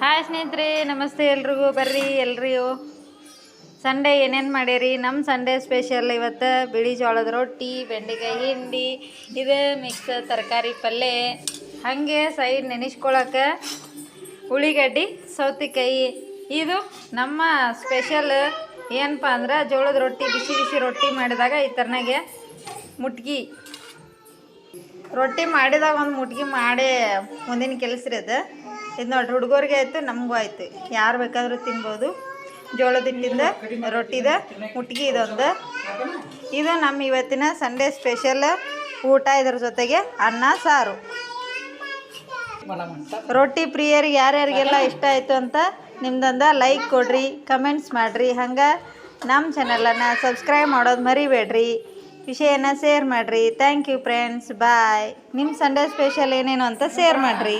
Hi ಸ್ನೇಹಿತರೆ, ನಮಸ್ತೆ ಎಲ್ರಿಗೂ. ಬರ್ರಿ ಎಲ್ರಿಗೂ ಸಂಡೇ ಏನೇನು ಮಾಡೀರಿ? ನಮ್ಮ ಸಂಡೇ ಸ್ಪೆಷಲ್ ಇವತ್ತು ಬಿಳಿ ಜೋಳದ ರೊಟ್ಟಿ, ಬೆಂಡೆಕಾಯಿ ಹಿಂಡಿ, ಇದು ಮಿಕ್ಸ್ ತರಕಾರಿ ಪಲ್ಯ, ಹಾಗೆ ಸೈಡ್ ನೆನೆಸ್ಕೊಳಕ್ಕೆ ಉಳ್ಳಿಗಡ್ಡಿ, ಸೌತೆಕಾಯಿ. ಇದು ನಮ್ಮ ಸ್ಪೆಷಲ್. ಏನಪ್ಪ ಅಂದ್ರೆ ಜೋಳದ ರೊಟ್ಟಿ, ಬಿಸಿ ಬಿಸಿ ರೊಟ್ಟಿ ಮಾಡಿದಾಗ ಈ ಥರನಾಗೆ ಮುಟ್ಗಿ ರೊಟ್ಟಿ ಮಾಡಿದಾಗ ಒಂದು ಮುಟ್ಗಿ ಮಾಡಿ ಮುಂದಿನ ಕೆಲಸ ರೀ ಅದು. ಇದು ನೋಡ್ರಿ, ಹುಡುಗರಿಗೆ ಆಯಿತು, ನಮಗೂ ಆಯಿತು, ಯಾರು ಬೇಕಾದರೂ ತಿನ್ಬೋದು. ಜೋಳದ ಹಿಟ್ಟಿಂದ ರೊಟ್ಟಿದ ಮುಟ್ಗಿ ಇದೊಂದು. ಇದು ನಮ್ಮ ಇವತ್ತಿನ ಸಂಡೇ ಸ್ಪೆಷಲ್ ಊಟ. ಇದರ ಜೊತೆಗೆ ಅನ್ನ ಸಾರು. ರೊಟ್ಟಿ ಪ್ರಿಯರಿಗೆ ಯಾರ್ಯಾರಿಗೆಲ್ಲ ಇಷ್ಟ ಆಯಿತು ಅಂತ ನಿಮ್ದೊಂದು ಲೈಕ್ ಕೊಡ್ರಿ, ಕಮೆಂಟ್ಸ್ ಮಾಡಿರಿ. ಹಂಗೆ ನಮ್ಮ ಚಾನಲನ್ನು ಸಬ್ಸ್ಕ್ರೈಬ್ ಮಾಡೋದು ಮರಿಬೇಡ್ರಿ, ವಿಷಯನ ಶೇರ್ ಮಾಡಿರಿ. ಥ್ಯಾಂಕ್ ಯು ಫ್ರೆಂಡ್ಸ್, ಬಾಯ್. ನಿಮ್ಮ ಸಂಡೇ ಸ್ಪೆಷಲ್ ಏನೇನು ಅಂತ ಶೇರ್ ಮಾಡಿರಿ.